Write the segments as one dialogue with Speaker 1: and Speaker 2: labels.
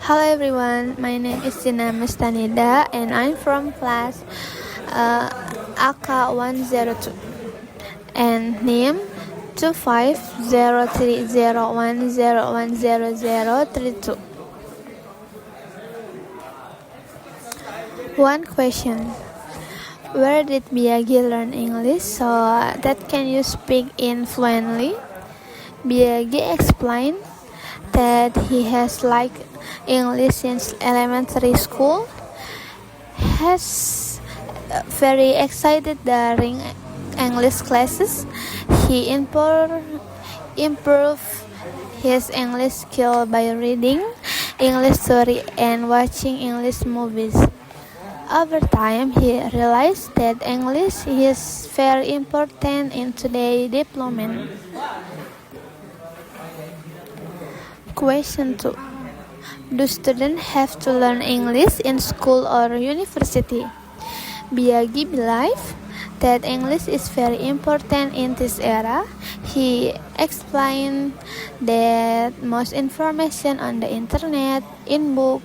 Speaker 1: Hello everyone, my name is Sina Mestanida and I'm from class AK 102 and name 250301010032. One question. Where did Biagi learn English so that can you speak in fluently? Biagi explained that he has liked English since elementary school, has very excited during English classes. He improved his English skill by reading English story and watching English movies. Over time, he realized that English is very important in today's development. Question 2. Do students have to learn English in school or university? Biagi believes that English is very important in this era. He explained that most information on the internet, in book,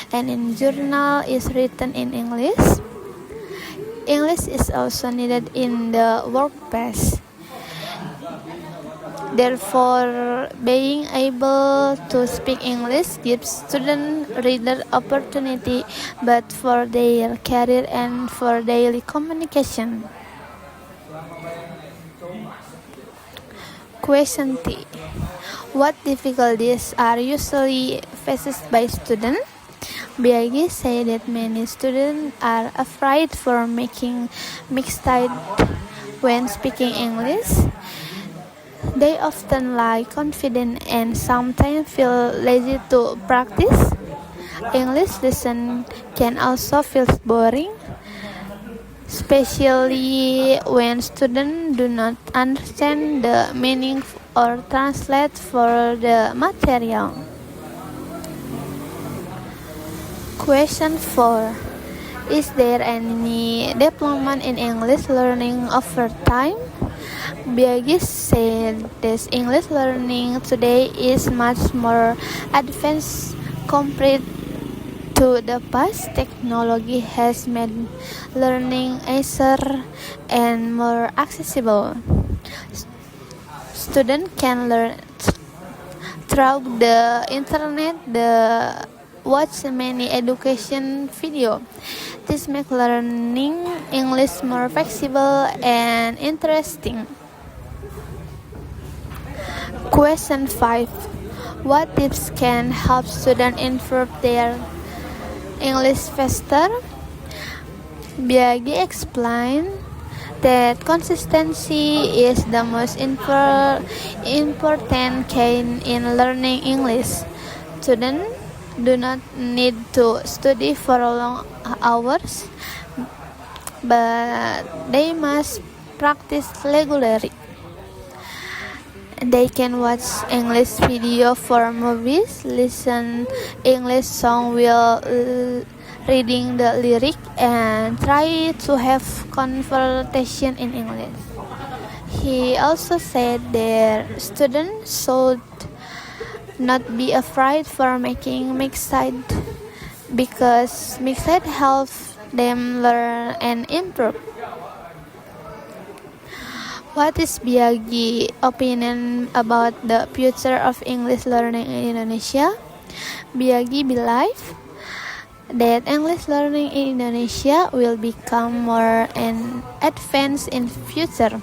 Speaker 1: and in journal is written in English. English is also needed in the workplace. Therefore, being able to speak English gives students reader opportunity both for their career and for daily communication. Question 3. What difficulties are usually faced by students? Biagi said that many students are afraid for making mistakes when speaking English. They often lack confidence and sometimes feel lazy to practice. English lesson can also feel boring, especially when students do not understand the meaning or translate for the material. Question 4. Is there any development in English learning over time? Biagi said that English learning today is much more advanced compared to the past. Technology has made learning easier and more accessible. Students can learn through the internet, watch many education videos. This makes learning English more flexible and interesting. Question 5. What tips can help students improve their English faster? Biagi explained that consistency is the most important key in learning English. Students do not need to study for long hours, but they must practice regularly. They can watch English video for movies, listen English song while reading the lyric, and try to have conversation in English. He also said that students should not be afraid for making mistakes because mistakes help them learn and improve. What is Biagi's opinion about the future of English learning in Indonesia? Biagi believes that English learning in Indonesia will become more advanced in future.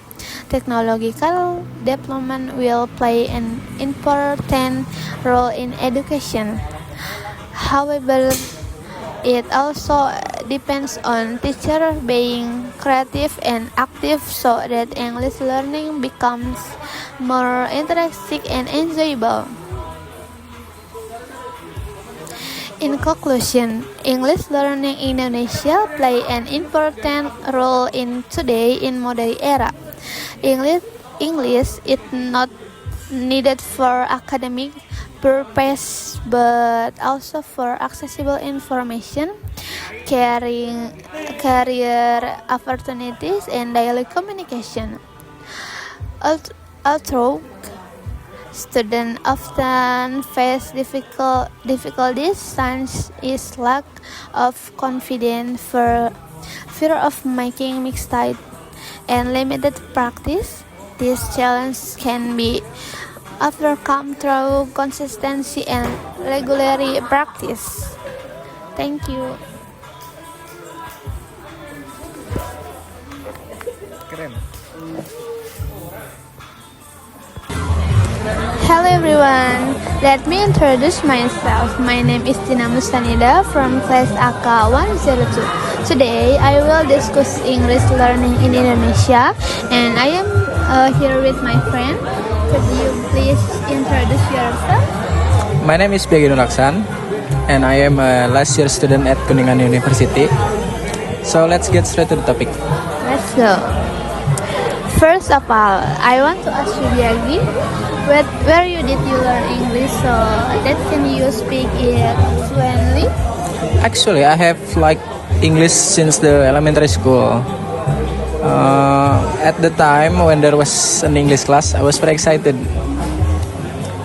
Speaker 1: Technological development will play an important role in education. However, it also depends on teachers being creative and active so that English learning becomes more interesting and enjoyable. In conclusion, English learning in Indonesia play an important role in today in modern era. English is not needed for academic purpose but also for accessible information, career opportunities, and daily communication. Although Students often face difficulties such as lack of confidence, fear of making mistakes, and limited practice. These challenges can be overcome through consistency and regular practice. Thank you.
Speaker 2: Keren.
Speaker 1: Hello everyone, let me introduce myself. My name is Tina Mustanida from class AK 102. Today I will discuss English learning in Indonesia, and I am here with my friend. Could you please introduce yourself?
Speaker 2: My name is Biagi Nurlaksan, and I am a last year student at Kuningan University. So let's get straight to the topic.
Speaker 1: Let's go. First of all, I want to ask you, Biagi, where did you learn English so that can you speak it fluently?
Speaker 2: Actually, I have liked English since the elementary school. At the time when there was an English class, I was very excited.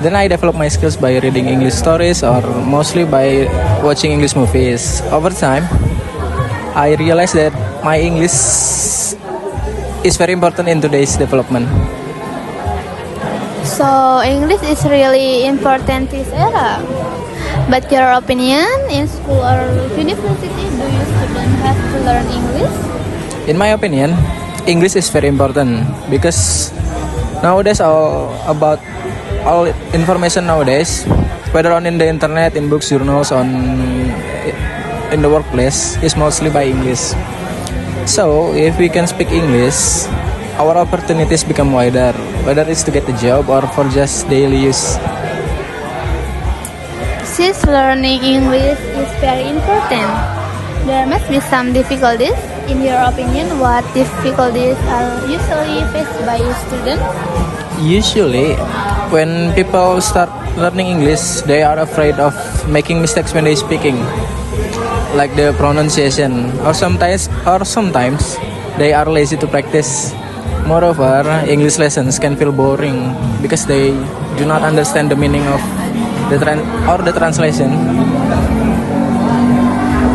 Speaker 2: Then I developed my skills by reading English stories or mostly by watching English movies. Over time, I realized that my English is very important in today's development.
Speaker 1: So English is really important this era. But your opinion, in school or university, do you students have to learn English?
Speaker 2: In my opinion, English is very important because nowadays all information nowadays, whether on in the internet, in books, journals, in the workplace, is mostly by English. So if we can speak English, our opportunities become wider, whether it's to get a job or for just daily use.
Speaker 1: Since learning English is very important, there must be some difficulties. In your opinion, what difficulties are usually faced by students?
Speaker 2: Usually, when people start learning English, they are afraid of making mistakes when they speaking, like the pronunciation, or sometimes they are lazy to practice. Moreover, English lessons can feel boring because they do not understand the meaning of the translation.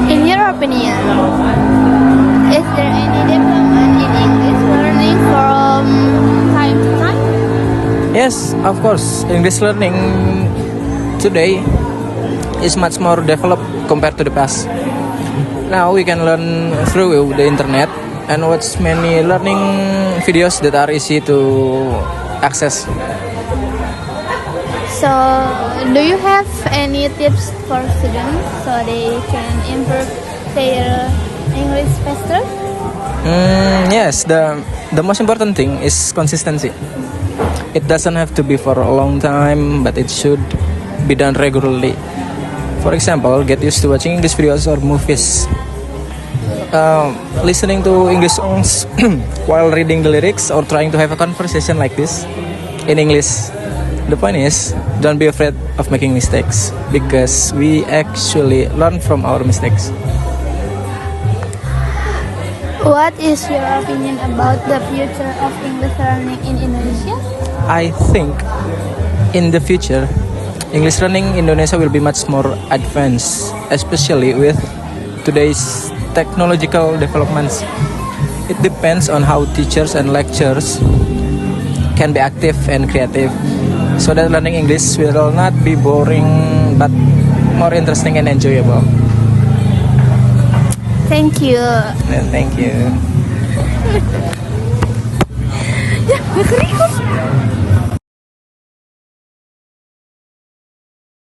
Speaker 1: In your opinion, is there any development in English learning from time to time?
Speaker 2: Yes, of course. English learning today is much more developed compared to the past. Now we can learn through the internet and watch many learning videos that are easy to access.
Speaker 1: So, do you have any tips for students so they can improve their English faster?
Speaker 2: Yes, the most important thing is consistency. It doesn't have to be for a long time, but it should be done regularly. For example, get used to watching English videos or movies. Listening to English songs while reading the lyrics or trying to have a conversation like this in English. The point is, don't be afraid of making mistakes because we actually learn from our mistakes.
Speaker 1: What is your opinion about the future of English learning in Indonesia?
Speaker 2: I think in the future, English learning in Indonesia will be much more advanced, especially with today's technological developments. It depends on how teachers and lecturers can be active and creative, so that learning English will not be boring but more interesting and enjoyable.
Speaker 1: Thank you.
Speaker 2: Thank you.
Speaker 1: Ya, gak kerikut.